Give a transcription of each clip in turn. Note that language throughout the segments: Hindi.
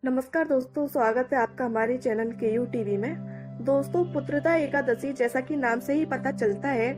नमस्कार दोस्तों, स्वागत है आपका हमारे चैनल केयू टीवी में। दोस्तों, पुत्रदा एकादशी जैसा कि नाम से ही पता चलता है,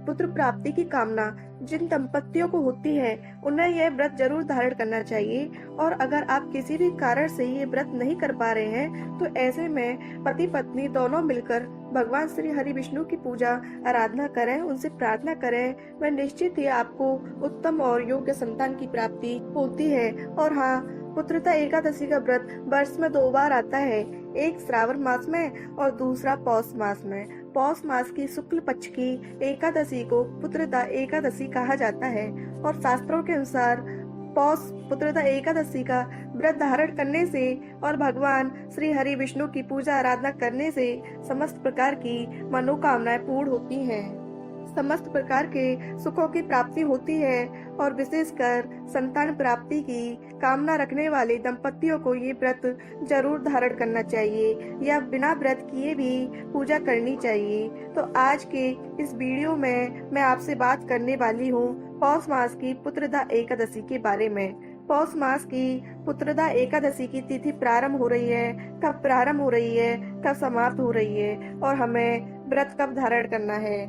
पुत्र प्राप्ति की कामना जिन दंपतियों को होती है उन्हें यह व्रत जरूर धारण करना चाहिए। और अगर आप किसी भी कारण से ये व्रत नहीं कर पा रहे हैं तो ऐसे में पति पत्नी दोनों मिलकर भगवान श्री हरि विष्णु की पूजा आराधना करें, उनसे प्रार्थना करें। वह निश्चित ही आपको उत्तम और योग्य संतान की प्राप्ति होती है। और हाँ, पुत्रदा एकादशी का व्रत वर्ष में 2 बार आता है, एक श्रावण मास में और दूसरा पौष मास में। पौष मास की शुक्ल पक्ष की एकादशी को पुत्रदा एकादशी कहा जाता है और शास्त्रों के अनुसार पौष पुत्रदा एकादशी का व्रत धारण करने से और भगवान श्री हरि विष्णु की पूजा आराधना करने से समस्त प्रकार की मनोकामनाएं पूर्ण होती हैं, समस्त प्रकार के सुखों की प्राप्ति होती है। और विशेषकर संतान प्राप्ति की कामना रखने वाले दंपतियों को ये व्रत जरूर धारण करना चाहिए या बिना व्रत किए भी पूजा करनी चाहिए। तो आज के इस वीडियो में मैं आपसे बात करने वाली हूँ पौष मास की पुत्रदा एकादशी के बारे में। पौष मास की पुत्रदा एकादशी की तिथि प्रारंभ हो रही है, कब प्रारंभ हो रही है, कब समाप्त हो रही है, और हमें व्रत कब धारण करना है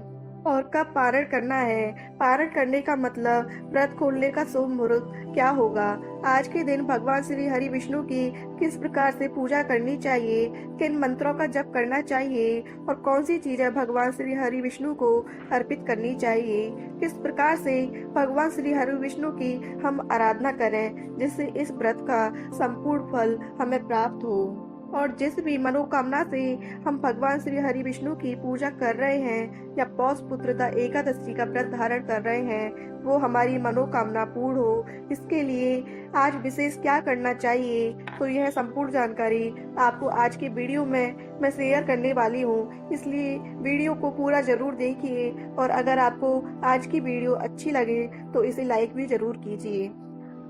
और कब पारण करना है। पारण करने का मतलब व्रत खोलने का शुभ मुहूर्त क्या होगा, आज के दिन भगवान श्री हरि विष्णु की किस प्रकार से पूजा करनी चाहिए, किन मंत्रों का जप करना चाहिए और कौन सी चीजें भगवान श्री हरि विष्णु को अर्पित करनी चाहिए, किस प्रकार से भगवान श्री हरि विष्णु की हम आराधना करें जिससे इस व्रत का संपूर्ण फल हमें प्राप्त हो। और जिस भी मनोकामना से हम भगवान श्री हरि विष्णु की पूजा कर रहे हैं या पौष पुत्रदा एकादशी का व्रत धारण कर रहे हैं, वो हमारी मनोकामना पूर्ण हो, इसके लिए आज विशेष क्या करना चाहिए, तो यह संपूर्ण जानकारी आपको आज की वीडियो में मैं शेयर करने वाली हूँ। इसलिए वीडियो को पूरा जरूर देखिए और अगर आपको आज की वीडियो अच्छी लगे तो इसे लाइक भी जरूर कीजिए।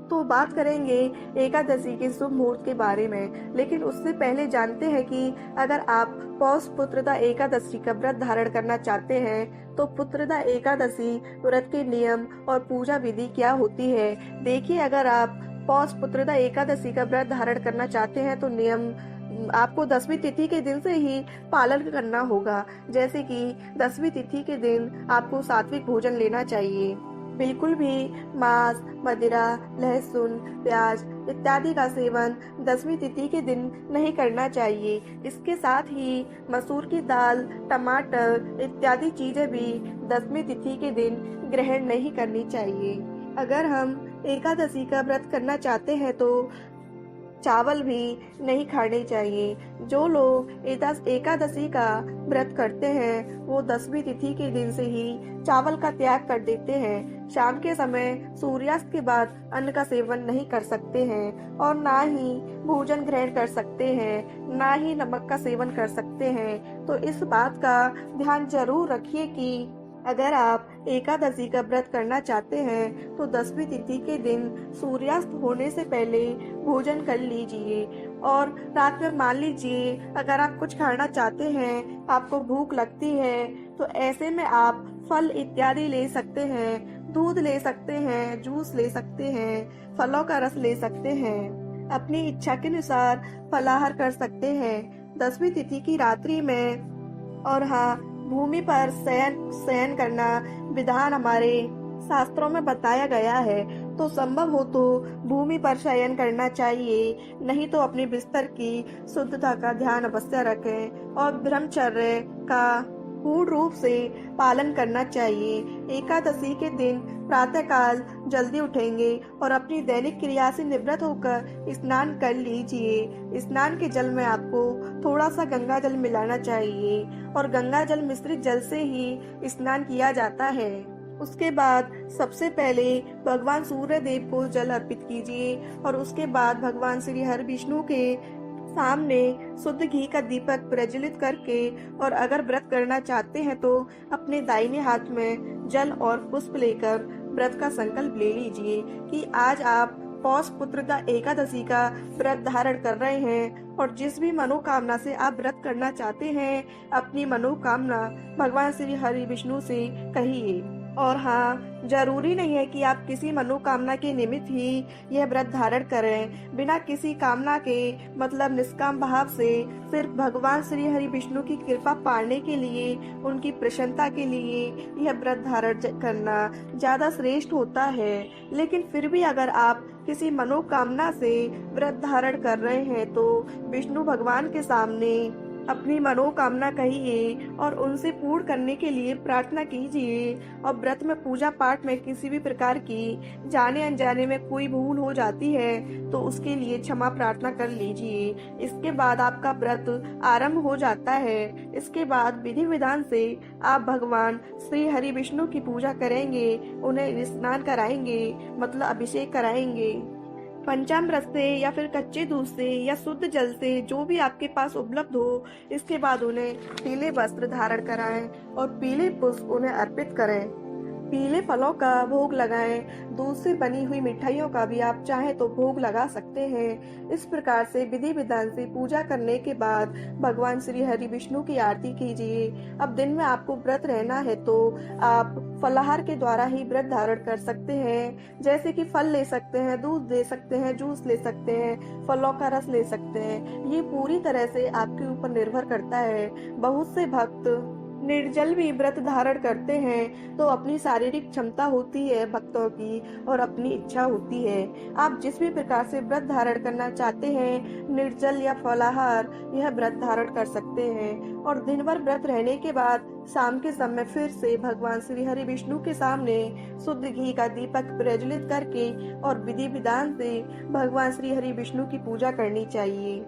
तो बात करेंगे एकादशी के शुभ मुहूर्त के बारे में, लेकिन उससे पहले जानते हैं कि अगर आप पौष पुत्रदा एकादशी का व्रत धारण करना चाहते हैं तो पुत्रदा एकादशी व्रत के नियम और पूजा विधि क्या होती है। देखिए, अगर आप पौष पुत्रदा एकादशी का व्रत धारण करना चाहते हैं तो नियम आपको 10वीं तिथि के दिन से ही पालन करना होगा। जैसे कि 10वीं तिथि के दिन आपको सात्विक भोजन लेना चाहिए, बिल्कुल भी मांस, मदिरा, लहसुन, प्याज इत्यादि का सेवन 10वीं तिथि के दिन नहीं करना चाहिए। इसके साथ ही मसूर की दाल, टमाटर इत्यादि चीजें भी 10वीं तिथि के दिन ग्रहण नहीं करनी चाहिए। अगर हम एकादशी का व्रत करना चाहते हैं तो चावल भी नहीं खाने चाहिए। जो लोग एकादशी का व्रत करते हैं वो 10वीं तिथि के दिन से ही चावल का त्याग कर देते हैं। शाम के समय सूर्यास्त के बाद अन्न का सेवन नहीं कर सकते हैं और ना ही भोजन ग्रहण कर सकते हैं, ना ही नमक का सेवन कर सकते हैं। तो इस बात का ध्यान जरूर रखिए कि अगर आप एकादशी का व्रत करना चाहते हैं तो 10वीं तिथि के दिन सूर्यास्त होने से पहले भोजन कर लीजिए। और रात में मान लीजिए अगर आप कुछ खाना चाहते हैं, आपको भूख लगती है, तो ऐसे में आप फल इत्यादि ले सकते हैं, दूध ले सकते हैं, जूस ले सकते हैं, फलों का रस ले सकते हैं, अपनी इच्छा के अनुसार फलाहार कर सकते हैं 10वीं तिथि की रात्रि में। और हाँ, भूमि पर शयन करना विधान हमारे शास्त्रों में बताया गया है, तो संभव हो तो भूमि पर शयन करना चाहिए, नहीं तो अपने बिस्तर की शुद्धता का ध्यान अवश्य रखें और ब्रह्मचर्य का पूर्ण रूप से पालन करना चाहिए। एकादशी के दिन प्रातःकाल जल्दी उठेंगे और अपनी दैनिक क्रिया से निवृत्त होकर स्नान कर लीजिए। स्नान के जल में आपको थोड़ा सा गंगा जल मिलाना चाहिए और गंगा जल मिश्रित जल से ही स्नान किया जाता है। उसके बाद सबसे पहले भगवान सूर्य देव को जल अर्पित कीजिए और उसके बाद भगवान श्री हरि विष्णु के सामने शुद्ध घी का दीपक प्रज्वलित करके, और अगर व्रत करना चाहते हैं तो अपने दाहिने हाथ में जल और पुष्प लेकर व्रत का संकल्प ले लीजिए कि आज आप पौष पुत्रदा एकादशी का व्रत धारण कर रहे हैं। और जिस भी मनोकामना से आप व्रत करना चाहते हैं, अपनी मनोकामना भगवान श्री हरि विष्णु से कहिए। और हाँ, जरूरी नहीं है कि आप किसी मनोकामना के निमित्त ही यह व्रत धारण करें। बिना किसी कामना के मतलब निष्काम भाव से सिर्फ भगवान श्री हरि विष्णु की कृपा पाने के लिए, उनकी प्रसन्नता के लिए यह व्रत धारण करना ज्यादा श्रेष्ठ होता है। लेकिन फिर भी अगर आप किसी मनोकामना से व्रत धारण कर रहे हैं तो विष्णु भगवान के सामने अपनी मनोकामना कहिए और उनसे पूर्ण करने के लिए प्रार्थना कीजिए। और व्रत में पूजा पाठ में किसी भी प्रकार की जाने अनजाने में कोई भूल हो जाती है तो उसके लिए क्षमा प्रार्थना कर लीजिए। इसके बाद आपका व्रत आरंभ हो जाता है। इसके बाद विधि विधान से आप भगवान श्री हरि विष्णु की पूजा करेंगे, उन्हें स्नान कराएंगे मतलब अभिषेक कराएंगे। पंचामृत से या फिर कच्चे दूध से या शुद्ध जल से, जो भी आपके पास उपलब्ध हो। इसके बाद उन्हें पीले वस्त्र धारण कराएं और पीले पुष्प उन्हें अर्पित करें। पीले फलों का भोग लगाएं। दूध से बनी हुई मिठाइयों का भी आप चाहें तो भोग लगा सकते हैं। इस प्रकार से विधि विधान से पूजा करने के बाद भगवान श्री हरि विष्णु की आरती कीजिए। अब दिन में आपको व्रत रहना है तो आप फलाहार के द्वारा ही व्रत धारण कर सकते हैं, जैसे कि फल ले सकते हैं, दूध ले सकते हैं, जूस ले सकते हैं, फलों का रस ले सकते हैं। ये पूरी तरह से आपके ऊपर निर्भर करता है। बहुत से भक्त निर्जल भी व्रत धारण करते हैं तो अपनी शारीरिक क्षमता होती है भक्तों की और अपनी इच्छा होती है। आप जिस भी प्रकार से व्रत धारण करना चाहते हैं, निर्जल या फलाहार, यह व्रत धारण कर सकते हैं। और दिन भर व्रत रहने के बाद शाम के समय फिर से भगवान श्री हरि विष्णु के सामने शुद्ध घी का दीपक प्रज्वलित करके और विधि विधान से भगवान श्री हरि विष्णु की पूजा करनी चाहिए।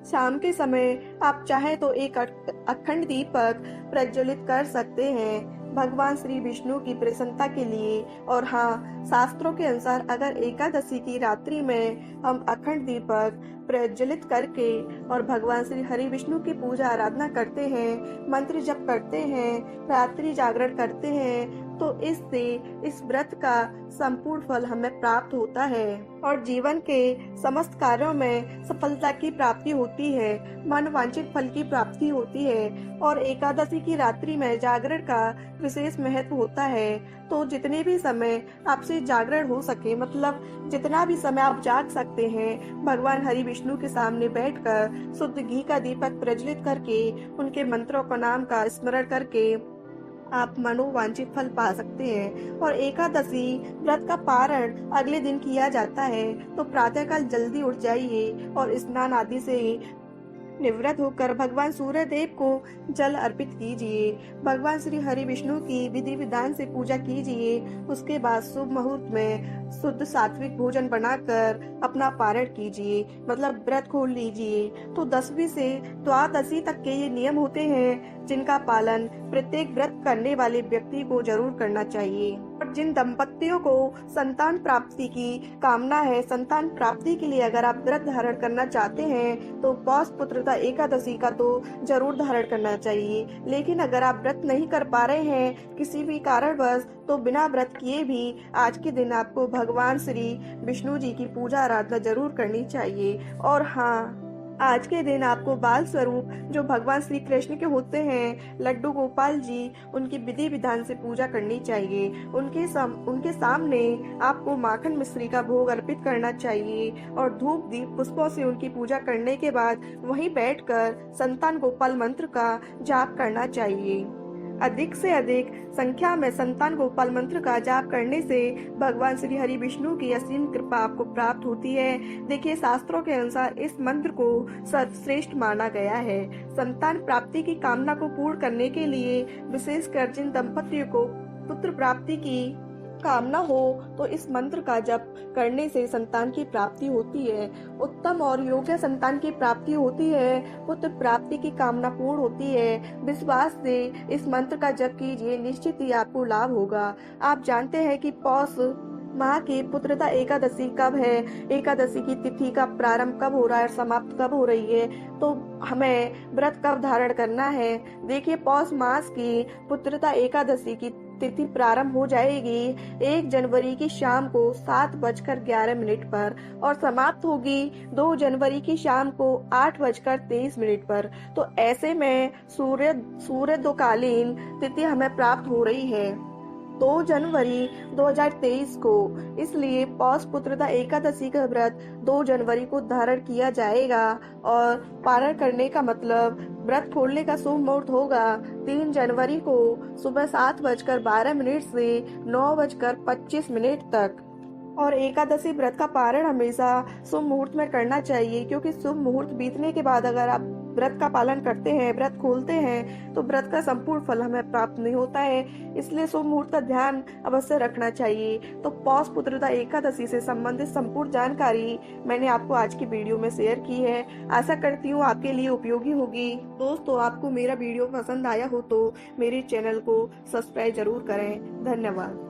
शाम के समय आप चाहे तो एक अखंड दीपक प्रज्वलित कर सकते हैं भगवान श्री विष्णु की प्रसन्नता के लिए। और हाँ, शास्त्रों के अनुसार अगर एकादशी की रात्रि में हम अखंड दीपक प्रज्वलित करके और भगवान श्री हरि विष्णु की पूजा आराधना करते हैं, मंत्र जप करते हैं, रात्रि जागरण करते हैं तो इससे इस व्रत का संपूर्ण फल हमें प्राप्त होता है और जीवन के समस्त कार्यों में सफलता की प्राप्ति होती है, मन वांछित फल की प्राप्ति होती है। और एकादशी की रात्रि में जागरण का विशेष महत्व होता है। तो जितने भी समय आपसे जागरण हो सके, मतलब जितना भी समय आप जाग सकते हैं, भगवान हरि विष्णु के सामने बैठकर शुद्ध घी का दीपक प्रज्वलित करके उनके मंत्रों का नाम का स्मरण करके आप मनोवांछित फल पा सकते हैं। और एकादशी व्रत का पारण अगले दिन किया जाता है तो प्रातःकाल जल्दी उठ जाइए और स्नान आदि से निवृत्त होकर भगवान सूर्य देव को जल अर्पित कीजिए। भगवान श्री हरि विष्णु की विधि विधान से पूजा कीजिए। उसके बाद शुभ मुहूर्त में शुद्ध सात्विक भोजन बनाकर अपना पारण कीजिए, मतलब व्रत खोल लीजिए। तो 10वीं से द्वादशी तक के ये नियम होते हैं जिनका पालन प्रत्येक व्रत करने वाले व्यक्ति को जरूर करना चाहिए। और जिन दंपतियों को संतान प्राप्ति की कामना है, संतान प्राप्ति के लिए अगर आप व्रत धारण करना चाहते हैं तो पौष पुत्रदा एकादशी का तो जरूर धारण करना चाहिए। लेकिन अगर आप व्रत नहीं कर पा रहे हैं किसी भी कारणवश तो बिना व्रत किए भी आज के दिन आपको भगवान श्री विष्णु जी की पूजा आराधना जरूर करनी चाहिए। और हाँ, आज के दिन आपको बाल स्वरूप जो भगवान श्री कृष्ण के होते हैं, लड्डू गोपाल जी, उनकी विधि विधान से पूजा करनी चाहिए। उनके सामने आपको माखन मिश्री का भोग अर्पित करना चाहिए और धूप दीप पुष्पों से उनकी पूजा करने के बाद वहीं बैठकर संतान गोपाल मंत्र का जाप करना चाहिए। अधिक से अधिक संख्या में संतान गोपाल मंत्र का जाप करने से भगवान श्री हरि विष्णु की असीम कृपा आपको प्राप्त होती है। देखिए, शास्त्रों के अनुसार इस मंत्र को सर्वश्रेष्ठ माना गया है। संतान प्राप्ति की कामना को पूर्ण करने के लिए, विशेषकर जिन दंपतियों को पुत्र प्राप्ति की कामना हो तो इस मंत्र का जप करने से संतान की प्राप्ति होती है, उत्तम और योग्य संतान की प्राप्ति होती है, पुत्र प्राप्ति की कामना पूर्ण होती है। विश्वास से इस मंत्र का जप कीजिए, निश्चित ही आपको लाभ होगा। आप जानते हैं कि पौष माह की पुत्रदा एकादशी कब है, एकादशी की तिथि का प्रारंभ कब हो रहा है और समाप्त कब हो रही है, तो हमें व्रत कब धारण करना है। देखिए, पौष मास की पुत्रदा एकादशी की तिथि प्रारंभ हो जाएगी 1 जनवरी की शाम को 7:11 पर और समाप्त होगी 2 जनवरी की शाम को 8:23 पर। तो ऐसे में सूर्योदयकालीन तिथि हमें प्राप्त हो रही है। 2 जनवरी 2023 को। इसलिए पौष पुत्रदा एकादशी का व्रत 2 जनवरी को धारण किया जाएगा और पारण करने का मतलब व्रत खोलने का शुभ मुहूर्त होगा 3 जनवरी को सुबह 7:12 से 9:25 तक। और एकादशी व्रत का पारण हमेशा शुभ मुहूर्त में करना चाहिए, क्योंकि शुभ मुहूर्त बीतने के बाद अगर आप व्रत का पालन करते हैं, व्रत खोलते हैं, तो व्रत का संपूर्ण फल हमें प्राप्त नहीं होता है। इसलिए शुभ मुहूर्त का ध्यान अवश्य रखना चाहिए। तो पौष पुत्रदा एकादशी से संबंधित संपूर्ण जानकारी मैंने आपको आज की वीडियो में शेयर की है। आशा करती हूँ आपके लिए उपयोगी होगी। दोस्तों, आपको मेरा वीडियो पसंद आया हो तो मेरे चैनल को सब्सक्राइब जरूर करें। धन्यवाद।